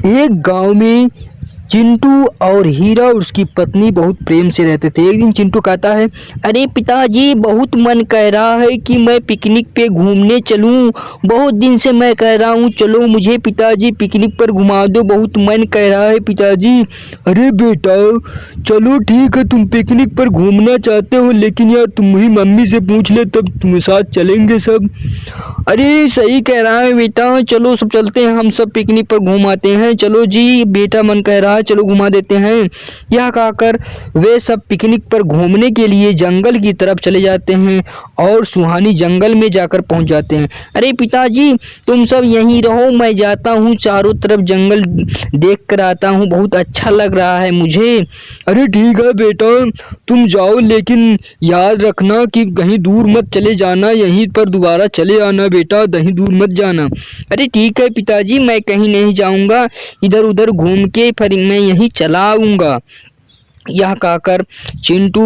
एक गांव में चिंटू और हीरा और उसकी पत्नी बहुत प्रेम से रहते थे। एक दिन चिंटू कहता है, अरे पिताजी, बहुत मन कह रहा है कि मैं पिकनिक पे घूमने चलूं। बहुत दिन से मैं कह रहा हूं, चलो मुझे पिताजी पिकनिक पर घुमा दो, बहुत मन कह रहा है पिताजी। अरे बेटा, चलो ठीक है, तुम पिकनिक पर घूमना चाहते हो, लेकिन यार तुम्हारी मम्मी से पूछ ले, तब तुम्हें साथ चलेंगे सब। अरे सही कह रहा है बेटा, चलो सब चलते हैं, हम सब पिकनिक पर घूम आते हैं। चलो जी बेटा, मन कह रहा है, चलो घुमा देते हैं। यह कहकर वे सब पिकनिक पर घूमने के लिए जंगल की तरफ चले जाते हैं और सुहानी जंगल में जाकर पहुंच जाते हैं। अरे पिताजी, तुम सब यहीं रहो, मैं जाता हूँ, चारों तरफ जंगल देख कर आता हूँ, बहुत अच्छा लग रहा है मुझे। अरे ठीक है बेटा, तुम जाओ, लेकिन याद रखना कि कहीं दूर मत चले जाना, यहीं पर दोबारा चले आना बेटा, कहीं दूर मत जाना। अरे ठीक है पिताजी, मैं कहीं नहीं जाऊंगा, इधर उधर घूम के फिर मैं यहीं चला आऊंगा। यह कहकर चिंटू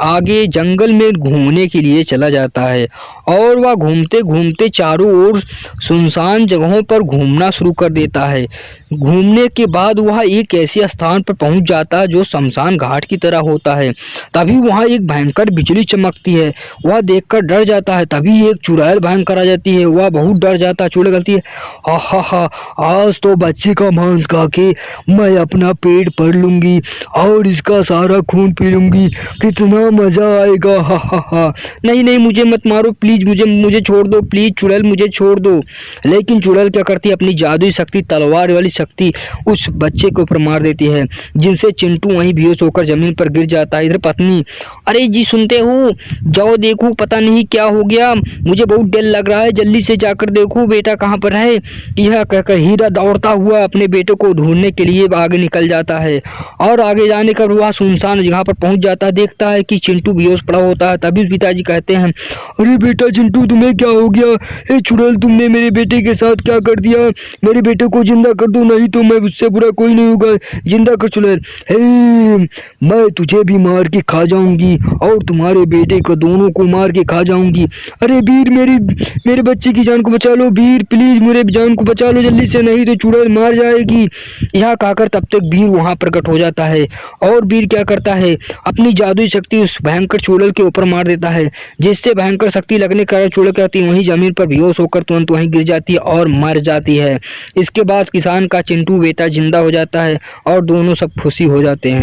आगे जंगल में घूमने के लिए चला जाता है और वह घूमते घूमते चारों ओर सुनसान जगहों पर घूमना शुरू कर देता है। घूमने के बाद वह एक ऐसे स्थान पर पहुंच जाता है जो शमशान घाट की तरह होता है। तभी वहां एक भयंकर बिजली चमकती है। वह देखकर डर जाता है। तभी एक चुड़ैल भयंकर आ जाती है। वह बहुत डर जाता है। चुड़ैल कहती है, हा हा, आज तो बच्चे का मांस खा के मैं अपना पेट भर लूंगी और इसका सारा खून पी लूंगी, कितना मजा आएगा, हा हा हा। नहीं नहीं, मुझे मत मारो प्लीज, मुझे छोड़ दो प्लीज चुड़ैल, मुझे छोड़ दो। लेकिन चुड़ैल क्या करती है, अपनी जादुई शक्ति, तलवार वाली शक्ति उस बच्चे के ऊपर मार देती है, जिनसे चिंटू वहीं बेहोश होकर जमीन पर गिर जाता है। इधर पत्नी, अरे जी सुनते हो, जाओ देखो, पता नहीं क्या हो गया, मुझे बहुत डर लग रहा है, जल्दी से जाकर देखो बेटा कहाँ पर है। यह कहकर हीरा दौड़ता हुआ अपने बेटे को ढूंढने के लिए आगे निकल जाता है और आगे जाने का वह सुनसान जगह पर पहुंच जाता है। देखता है कि चिंटू बेहोश पड़ा होता है। तभी पिताजी कहते हैं, अरे बेटा चिंटू, तुम्हें क्या हो गया? ए चुड़ैल, तुमने मेरे बेटे के साथ क्या कर दिया? मेरे बेटे को जिंदा कर दो, नहीं तो मैं उससे बुरा कोई नहीं होगा, जिंदा कर चुड़ैल। हे, मैं तुझे भी मार के खा जाऊंगी और तुम्हारे बेटे को, दोनों को मार के खा जाऊंगी। अरे वीर, मेरे बच्चे की जान को बचा लो, वीर प्लीज मेरे जान को बचा लो जल्दी से, नहीं तो चुड़ैल मार जाएगी। यह कहकर तब तक वीर वहां प्रकट हो जाता है और वीर क्या करता है, अपनी जादुई शक्ति उस भयंकर चुड़ैल के ऊपर मार देता है, जिससे भयंकर शक्ति लगने के कारण चुड़ैल कहती है वहीं जमीन पर बेहोश होकर तुरंत वहीं गिर जाती है और मर जाती है। इसके बाद किसान का चिंटू बेटा जिंदा हो जाता है और दोनों सब खुशी हो जाते हैं।